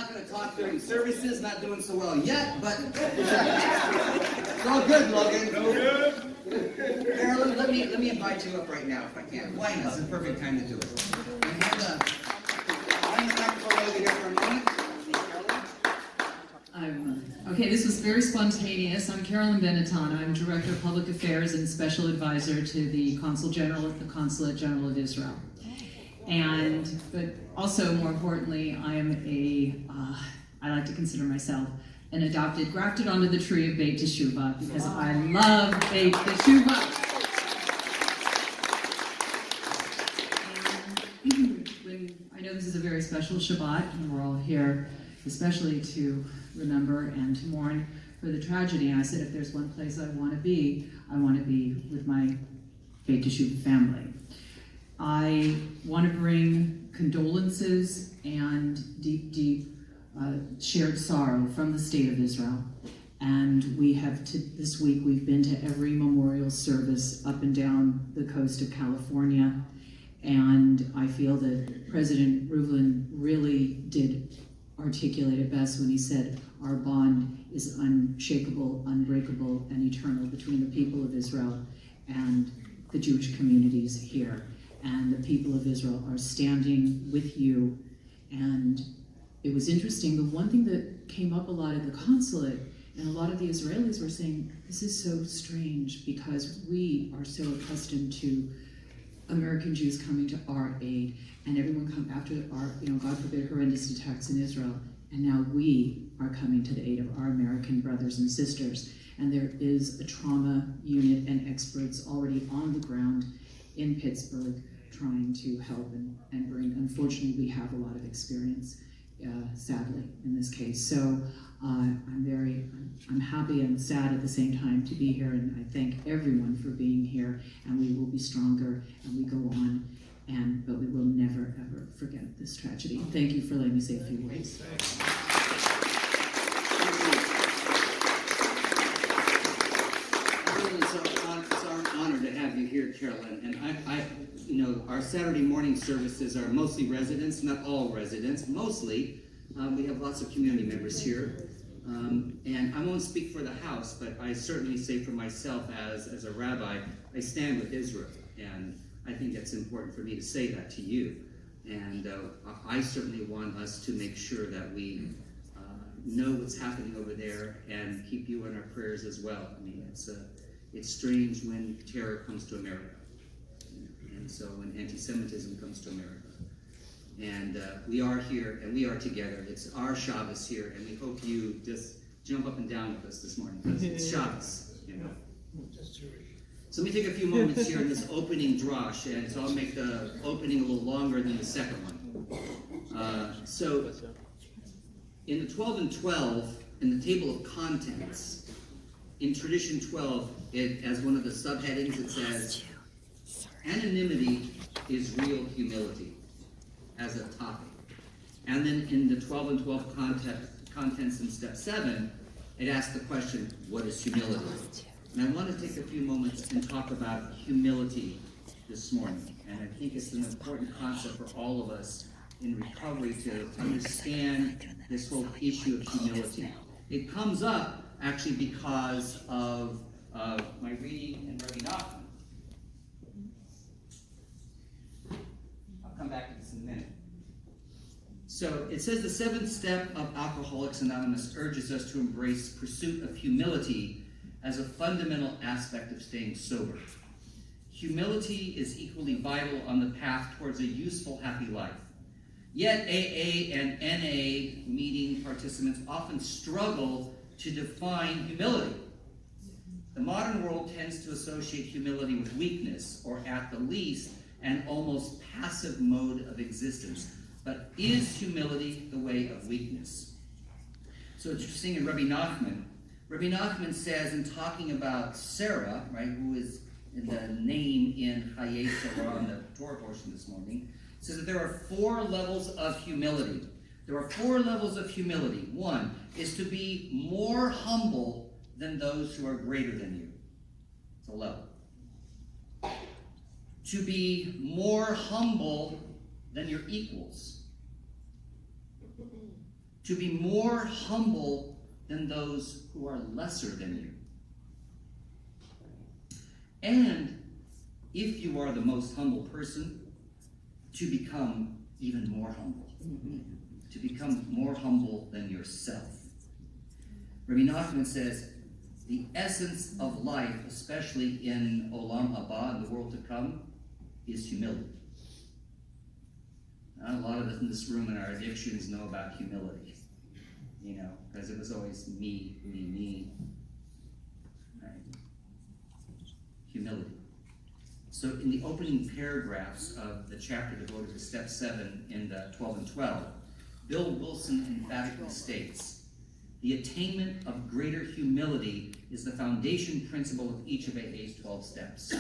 not going to talk during services, not doing so well yet, but it's all good, Logan. Carolyn, let me invite you up right now, if I can. Why not? It's the perfect time to do it. And have the microphone over here for a moment. Okay, this was very spontaneous. I'm Carolyn Benetton. I'm Director of Public Affairs and Special Advisor to the Consul General at the Consulate General of Israel. But also, more importantly, I am I like to consider myself an adopted, grafted onto the tree of Beit Teshuvah, because I love Beit Teshuvah. And I know this is a very special Shabbat, and we're all here especially to remember and to mourn for the tragedy. And I said, if there's one place I want to be with my Beit Teshuvah family. I want to bring condolences and deep shared sorrow from the state of Israel. And we have, this week, we've been to every memorial service up and down the coast of California. And I feel that President Reuven really did articulate it best when he said, our bond is unshakable, unbreakable, and eternal between the people of Israel and the Jewish communities here. And the people of Israel are standing with you. And it was interesting, the one thing that came up a lot at the consulate, and a lot of the Israelis were saying, this is so strange because we are so accustomed to American Jews coming to our aid, and everyone come after our, God forbid, horrendous attacks in Israel. And now we are coming to the aid of our American brothers and sisters. And there is a trauma unit and experts already on the ground in Pittsburgh trying to help and bring. Unfortunately, we have a lot of experience, sadly, in this case. So I'm happy and sad at the same time to be here, and I thank everyone for being here, and we will be stronger, and we go on, but we will never, ever forget this tragedy. Thank you for letting me say a few words. It's our honor to have you here, Carolyn. And our Saturday morning services are mostly residents, not all residents, mostly. We have lots of community members here. And I won't speak for the house, but I certainly say for myself as a rabbi, I stand with Israel. And I think it's important for me to say that to you. And I certainly want us to make sure that we know what's happening over there and keep you in our prayers as well. I mean, it's strange when terror comes to America. And so when anti-Semitism comes to America. And we are here, and we are together. It's our Shabbos here, and we hope you just jump up and down with us this morning, because it's Shabbos, So let me take a few moments here in this opening drash, and so I'll make the opening a little longer than the second one. So in the 12 and 12, in the table of contents, in Tradition 12, as one of the subheadings, it says, anonymity is real humility, as a topic. And then in the 12 and 12 contents in step 7, it asks the question, what is humility? And I want to take a few moments and talk about humility this morning. And I think it's an important concept for all of us in recovery to understand this whole issue of humility. It comes up actually because of my reading in Rabbi Nachman. I'll come back to this in a minute. So it says the 7th step of Alcoholics Anonymous urges us to embrace pursuit of humility as a fundamental aspect of staying sober. Humility is equally vital on the path towards a useful, happy life. Yet AA and NA meeting participants often struggle to define humility. The modern world tends to associate humility with weakness, or at the least, an almost passive mode of existence. But is humility the way of weakness? So it's interesting in Rabbi Nachman says, in talking about Sarah, right, who is the name in Hayei Torah on the Torah portion this morning, says that there are 4 levels of humility. There are 4 levels of humility. 1 is to be more humble than those who are greater than you. It's a level. To be more humble than your equals. to be more humble than those who are lesser than you. And if you are the most humble person, to become even more humble. To become more humble than yourself. Rabbi Nachman says, the essence of life, especially in Olam Haba, in the world to come, is humility. Now, a lot of us in this room and our addictions know about humility, because it was always me, right? Humility. So in the opening paragraphs of the chapter devoted to step 7 in the 12 and 12, Bill Wilson emphatically states, the attainment of greater humility is the foundation principle of each of AA's 12 steps.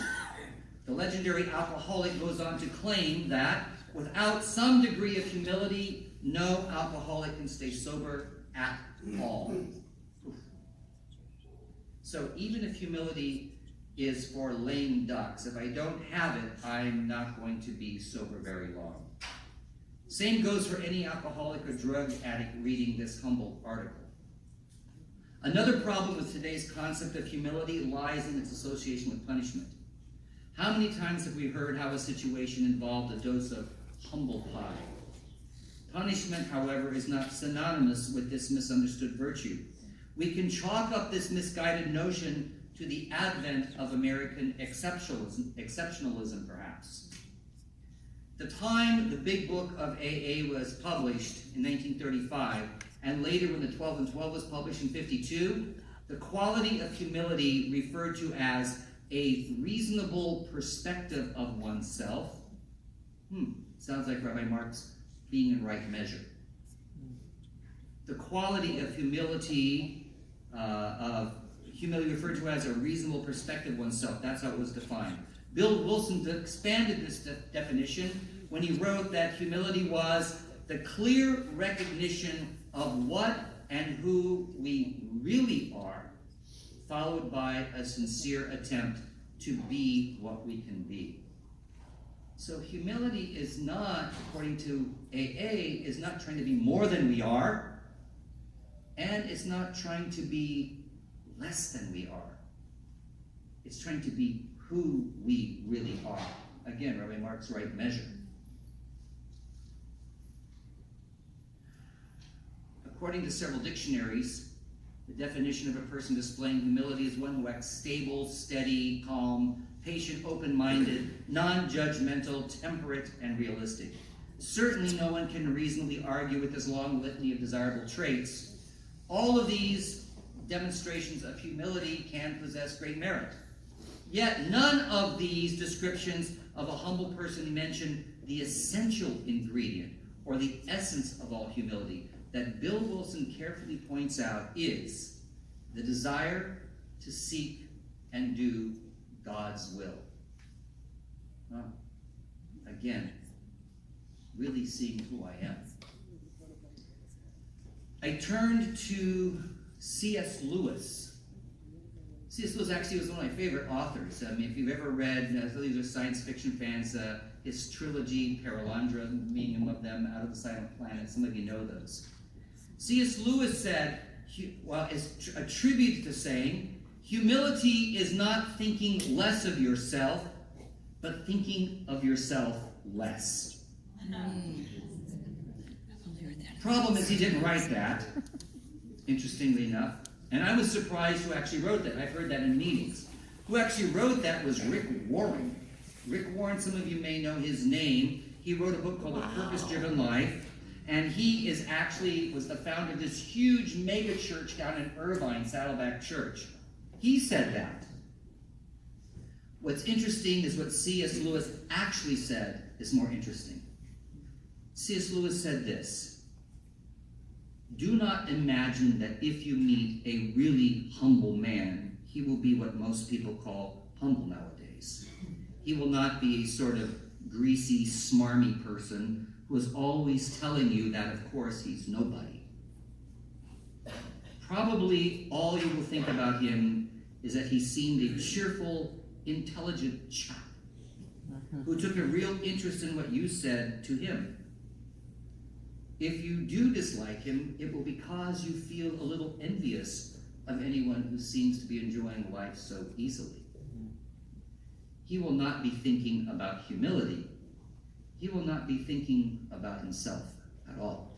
The legendary alcoholic goes on to claim that without some degree of humility, no alcoholic can stay sober at all. So even if humility is for lame ducks, if I don't have it, I'm not going to be sober very long. Same goes for any alcoholic or drug addict reading this humble article. Another problem with today's concept of humility lies in its association with punishment. How many times have we heard how a situation involved a dose of humble pie? Punishment, however, is not synonymous with this misunderstood virtue. We can chalk up this misguided notion to the advent of American exceptionalism, perhaps. The time the Big Book of AA was published in 1935, and later when the 12 and 12 was published in 52, the quality of humility referred to as a reasonable perspective of oneself. Sounds like Rabbi Mark's being in right measure. The quality of humility referred to as a reasonable perspective of oneself. That's how it was defined. Bill Wilson expanded this definition when he wrote that humility was the clear recognition of what and who we really are, followed by a sincere attempt to be what we can be. So humility is not, according to AA, is not trying to be more than we are, and it's not trying to be less than we are. It's trying to be who we really are. Again, Rabbi Mark's right measure. According to several dictionaries, the definition of a person displaying humility is one who acts stable, steady, calm, patient, open-minded, non-judgmental, temperate, and realistic. Certainly no one can reasonably argue with this long litany of desirable traits. All of these demonstrations of humility can possess great merit. Yet none of these descriptions of a humble person mention the essential ingredient or the essence of all humility that Bill Wilson carefully points out is the desire to seek and do God's will. Again, really seeing who I am. I turned to C.S. Lewis. C.S. Lewis actually was one of my favorite authors. I mean, if you've ever read, these are science fiction fans, his trilogy, Paralandra, meaning of them, Out of the Silent Planet, some of you know those. C.S. Lewis said, is attributed to saying, humility is not thinking less of yourself, but thinking of yourself less. Problem is he didn't write that, interestingly enough. And I was surprised who actually wrote that. I've heard that in meetings. Who actually wrote that was Rick Warren. Rick Warren, some of you may know his name. He wrote a book called A Purpose-Driven Life. And he was the founder of this huge mega church down in Irvine, Saddleback Church. He said that. What's interesting is what C.S. Lewis actually said is more interesting. C.S. Lewis said this: do not imagine that if you meet a really humble man, he will be what most people call humble nowadays. He will not be a sort of greasy, smarmy person who is always telling you that, of course, he's nobody. Probably all you will think about him is that he seemed a cheerful, intelligent chap who took a real interest in what you said to him. If you do dislike him, it will be because you feel a little envious of anyone who seems to be enjoying life so easily. He will not be thinking about humility. He will not be thinking about himself at all.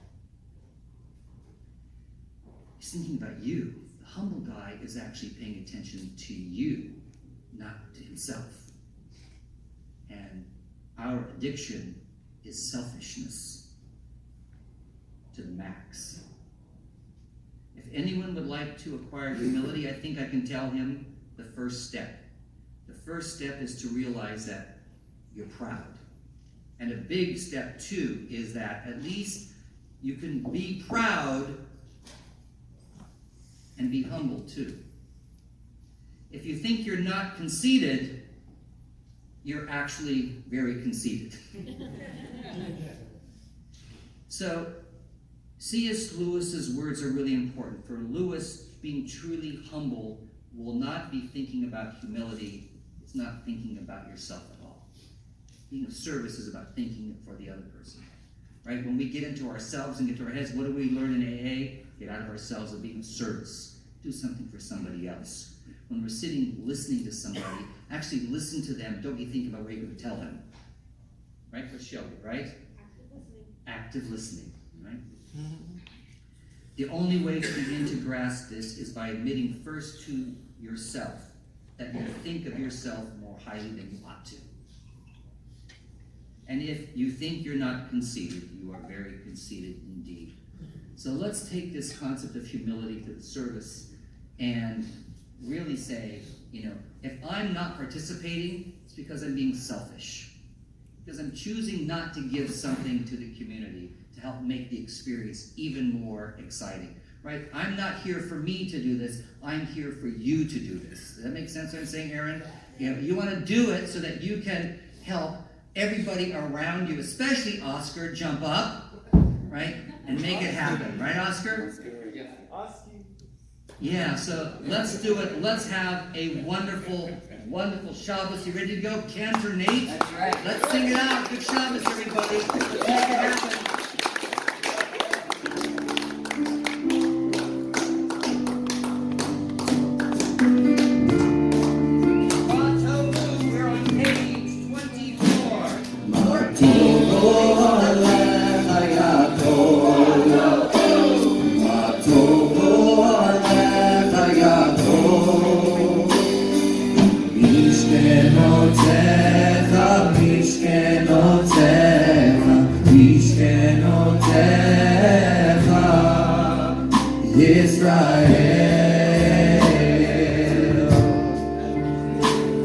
He's thinking about you. The humble guy is actually paying attention to you, not to himself. And our addiction is selfishness to the max. If anyone would like to acquire humility, I think I can tell him the first step. The first step is to realize that you're proud. And a big step, too, is that at least you can be proud and be humble, too. If you think you're not conceited, you're actually very conceited. So, C.S. Lewis's words are really important. For Lewis, being truly humble will not be thinking about humility. It's not thinking about yourself at all. Being of service is about thinking for the other person. Right? When we get into ourselves and get to our heads, what do we learn in AA? Get out of ourselves and be of service. Do something for somebody else. When we're sitting listening to somebody, actually listen to them. Don't be thinking about what you're going to tell them. Right? For Shelby, right? Active listening. Right? The only way to begin to grasp this is by admitting first to yourself that you think of yourself more highly than you ought to. And if you think you're not conceited, you are very conceited indeed. So let's take this concept of humility to the service and really say, if I'm not participating, it's because I'm being selfish. Because I'm choosing not to give something to the community to help make the experience even more exciting. Right? I'm not here for me to do this. I'm here for you to do this. Does that make sense what I'm saying, Aaron? You want to do it so that you can help everybody around you, especially Oscar, jump up, right? And make it happen. Right, Oscar? Yeah, so let's do it. Let's have a wonderful, wonderful Shabbos. You ready to go? Cantor Nate? That's right. Let's sing it out. Good Shabbos, everybody. Let's make it happen.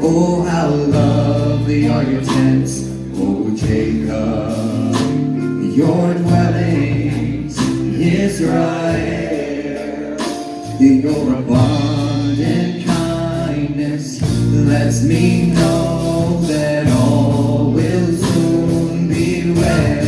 Oh, how lovely are your tents, O Jacob, your dwellings, Israel. Your abundant kindness lets me know that all will soon be well.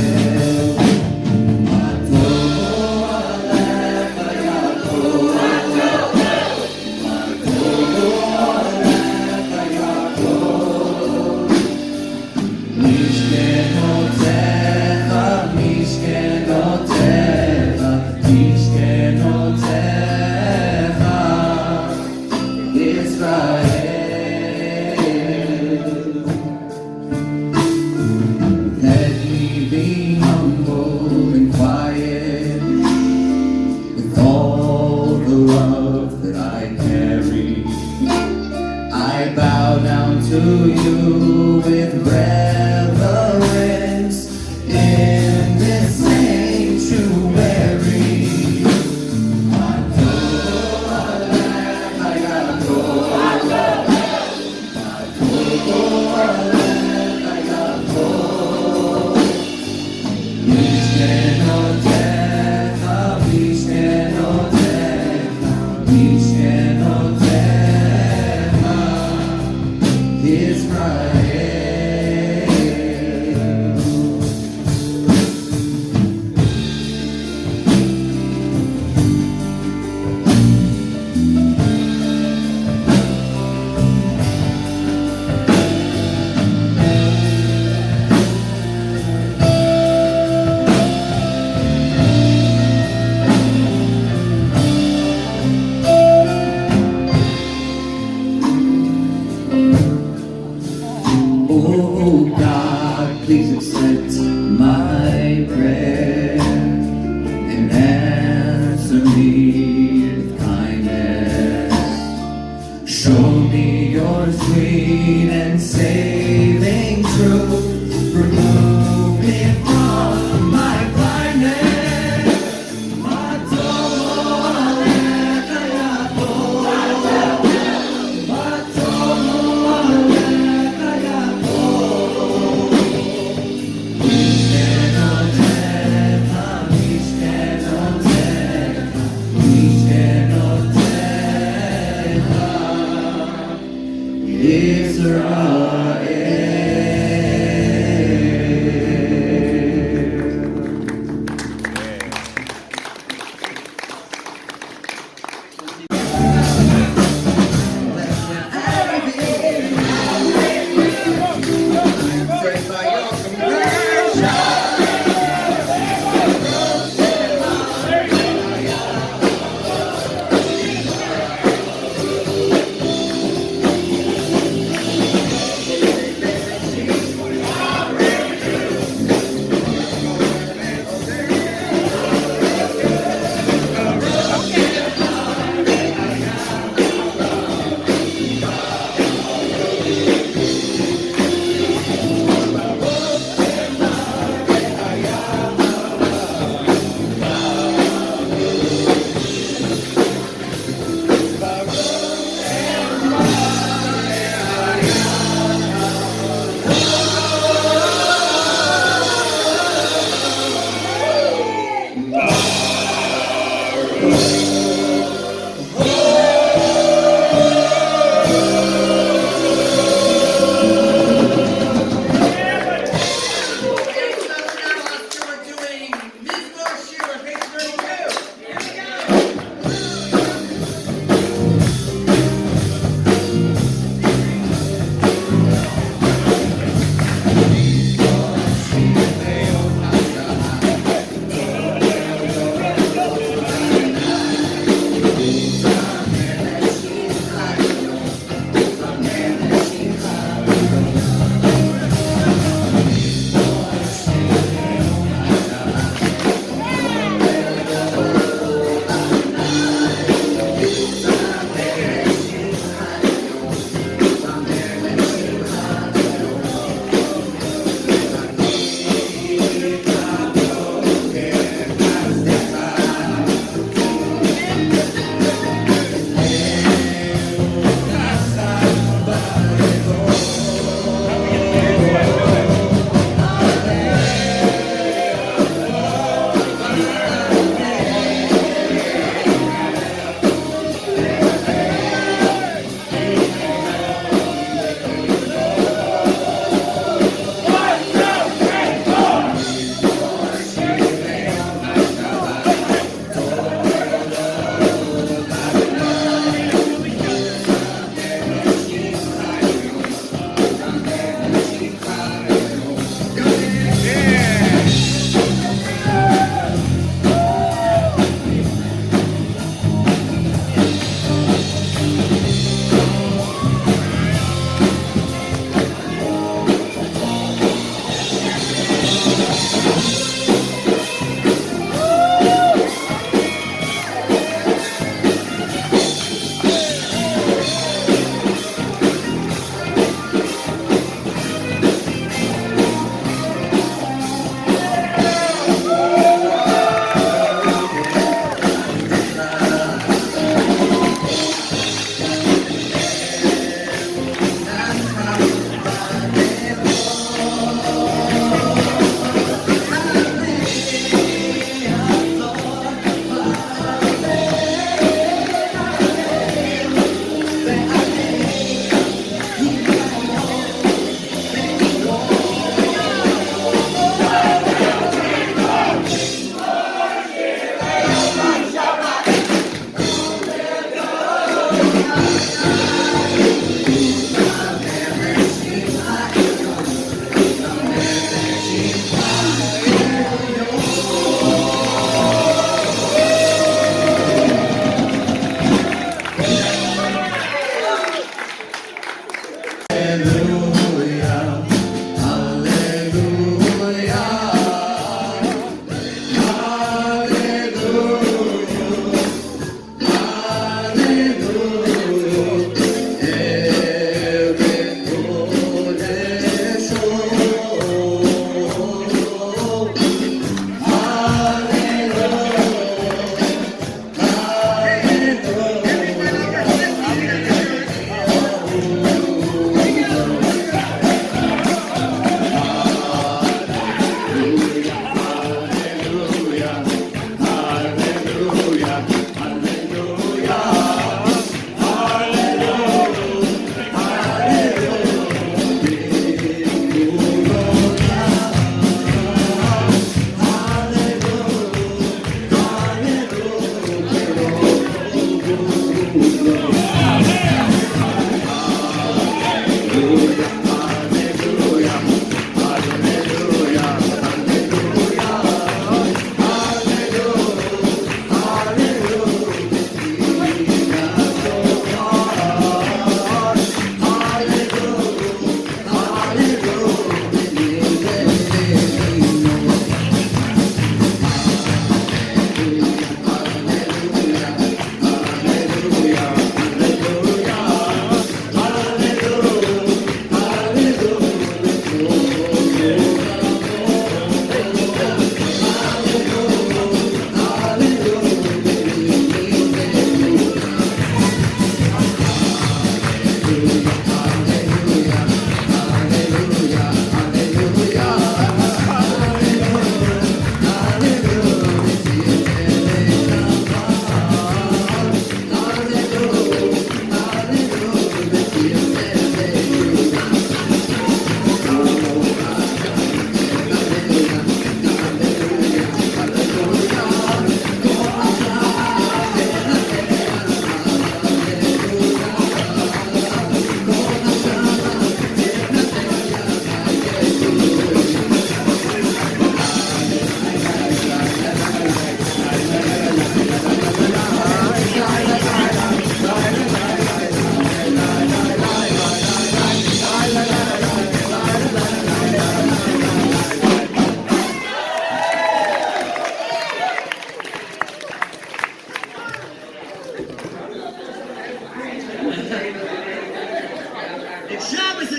To you with reverence in this sanctuary. Israel. me with kindness. Show me your sweet and saving truth. Remove me from my blindness.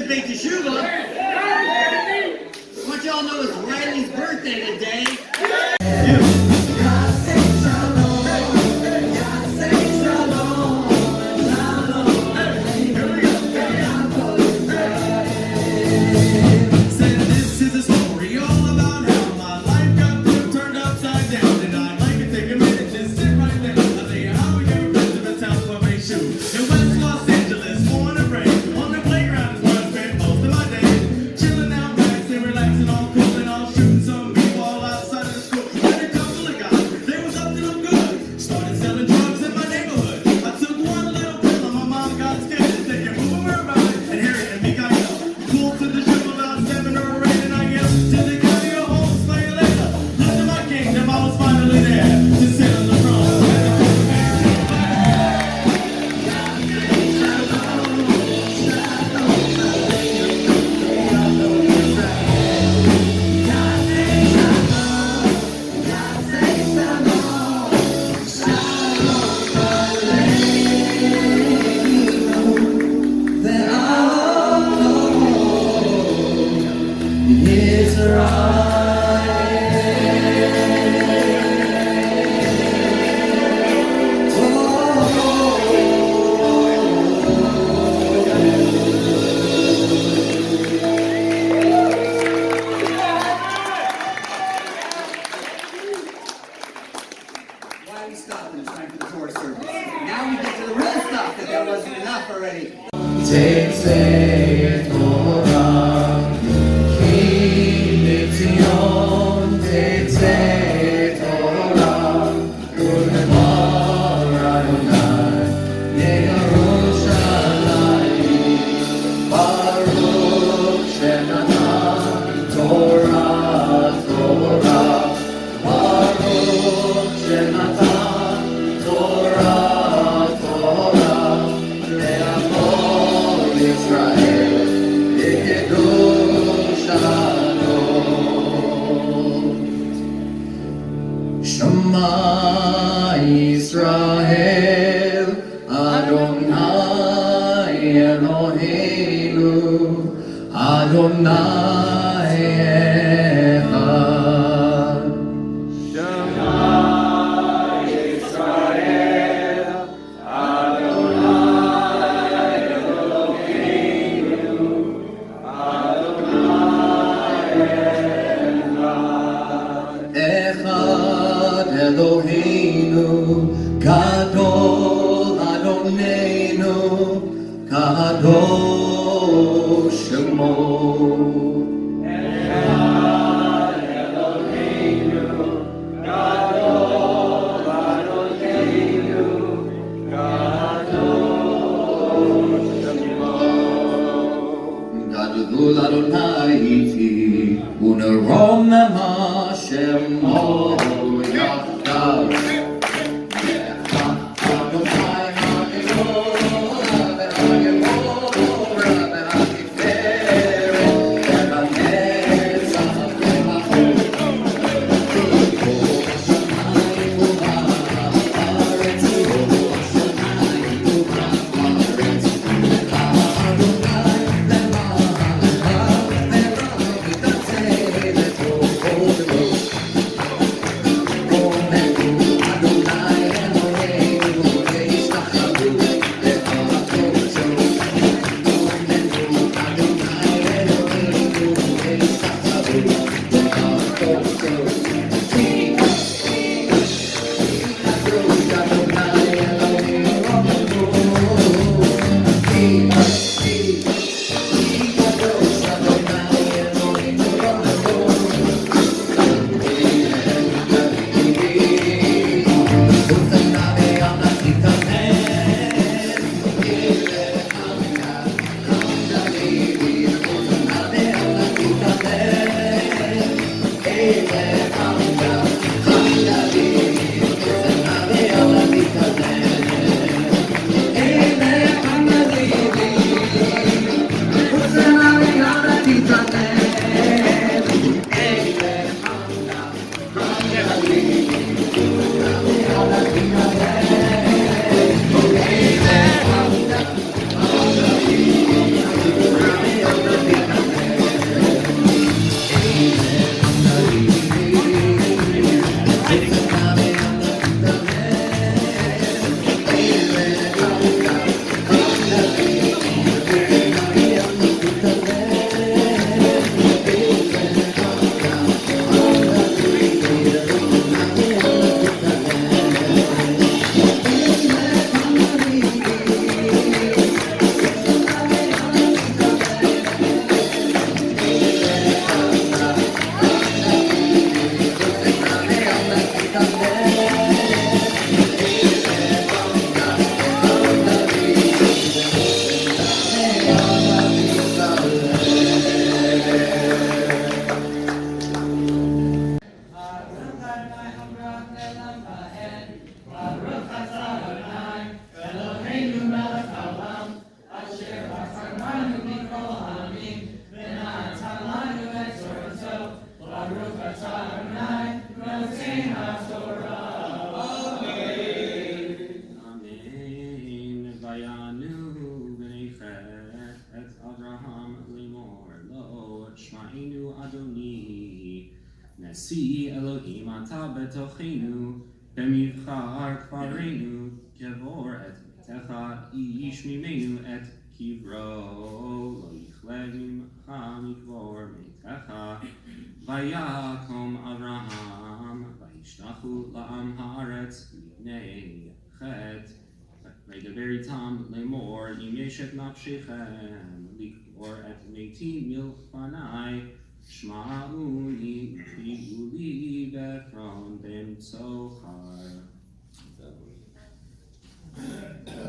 says Beit Teshuvah. What y'all know is Riley's birthday today. Amen. Vayanu v'nechet et Avraham lemor lo shma'enu Adoni Nasi Elohim ata betochenu b'mivchar kvarenu kevor et techa ish mimenu et kivro lo yichleg mimcha mikvor metecha vayakom Avraham vayishtachu la'am haaretz lifnei chet v'daber itam lemor im yeshet nafshechem likvor et meitim milfanai Shma'uni Uli Befron Ben Tzochar.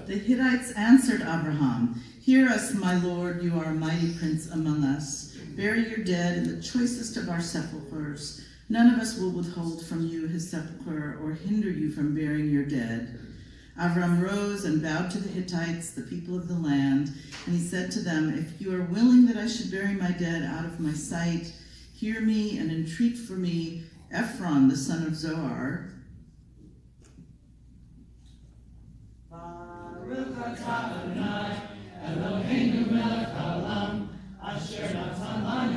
The Hittites answered Abraham, "Hear us, my lord, you are a mighty prince among us. Bury your dead in the choicest of our sepulchres. None of us will withhold from you his sepulchre or hinder you from burying your dead." Avram rose and bowed to the Hittites, the people of the land, and he said to them, "If you are willing that I should bury my dead out of my sight, hear me and entreat for me Ephron, the son of Zohar." Eloheinu melech haolam, asher natan lanu